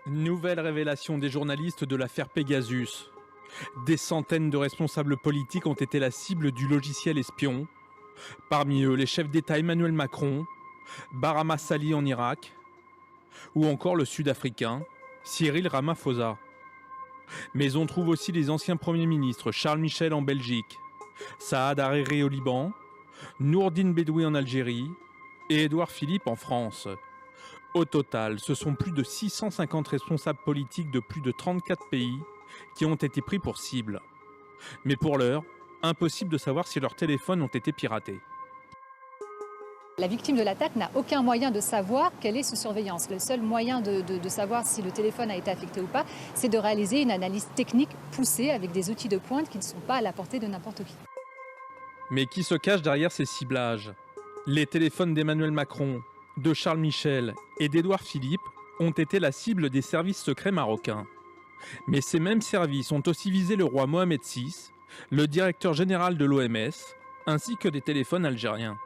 Nouvelle révélation des journalistes de l'affaire Pegasus. Des centaines de responsables politiques ont été la cible du logiciel espion. Parmi eux, les chefs d'État Emmanuel Macron, Barham Salih en Irak, ou encore le Sud-Africain Cyril Ramaphosa. Mais on trouve aussi les anciens premiers ministres Charles Michel en Belgique, Saad Hariri au Liban, Nourdine Bedoui en Algérie et Édouard Philippe en France. Au total, ce sont plus de 650 responsables politiques de plus de 34 pays qui ont été pris pour cible. Mais pour l'heure, impossible de savoir si leurs téléphones ont été piratés. La victime de l'attaque n'a aucun moyen de savoir quelle est sous surveillance. Le seul moyen de savoir si le téléphone a été affecté ou pas, c'est de réaliser une analyse technique poussée avec des outils de pointe qui ne sont pas à la portée de n'importe qui. Mais qui se cache derrière ces ciblages? Les téléphones d'Emmanuel Macron, de Charles Michel et d'Édouard Philippe ont été la cible des services secrets marocains. Mais ces mêmes services ont aussi visé le roi Mohamed VI, le directeur général de l'OMS, ainsi que des téléphones algériens.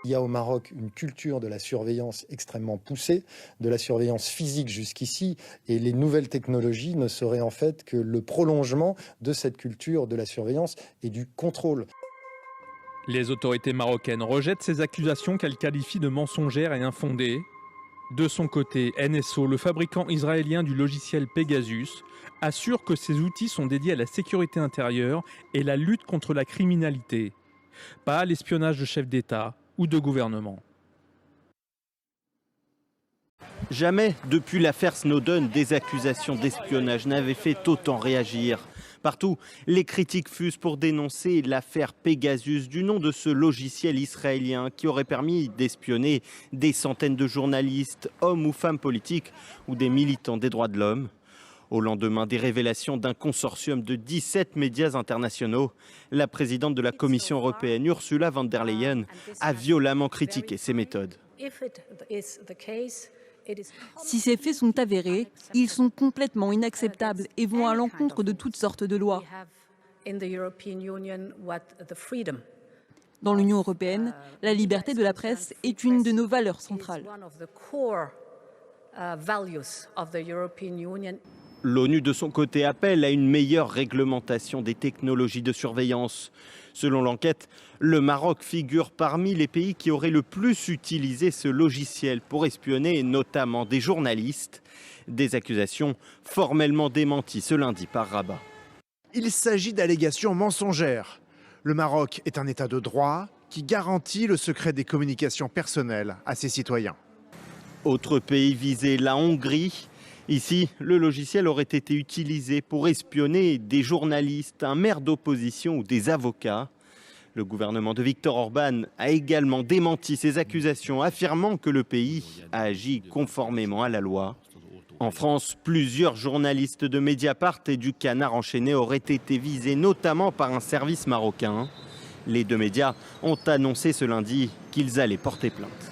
Il y a au Maroc une culture de la surveillance extrêmement poussée, de la surveillance physique jusqu'ici, et les nouvelles technologies ne seraient en fait que le prolongement de cette culture de la surveillance et du contrôle. Les autorités marocaines rejettent ces accusations qu'elles qualifient de mensongères et infondées. De son côté, NSO, le fabricant israélien du logiciel Pegasus, assure que ces outils sont dédiés à la sécurité intérieure et la lutte contre la criminalité, pas à l'espionnage de chefs d'État ou de gouvernement. Jamais, depuis l'affaire Snowden, des accusations d'espionnage n'avaient fait autant réagir. Partout, les critiques fusent pour dénoncer l'affaire Pegasus, du nom de ce logiciel israélien qui aurait permis d'espionner des centaines de journalistes, hommes ou femmes politiques ou des militants des droits de l'homme. Au lendemain des révélations d'un consortium de 17 médias internationaux, la présidente de la Commission européenne, Ursula von der Leyen, a violemment critiqué ces méthodes. Si ces faits sont avérés, ils sont complètement inacceptables et vont à l'encontre de toutes sortes de lois. Dans l'Union européenne, la liberté de la presse est une de nos valeurs centrales. L'ONU, de son côté, appelle à une meilleure réglementation des technologies de surveillance. Selon l'enquête, le Maroc figure parmi les pays qui auraient le plus utilisé ce logiciel pour espionner notamment des journalistes. Des accusations formellement démenties ce lundi par Rabat. Il s'agit d'allégations mensongères. Le Maroc est un État de droit qui garantit le secret des communications personnelles à ses citoyens. Autre pays visé, la Hongrie. Ici, le logiciel aurait été utilisé pour espionner des journalistes, un maire d'opposition ou des avocats. Le gouvernement de Viktor Orban a également démenti ces accusations, affirmant que le pays a agi conformément à la loi. En France, plusieurs journalistes de Mediapart et du Canard enchaîné auraient été visés, notamment par un service marocain. Les deux médias ont annoncé ce lundi qu'ils allaient porter plainte.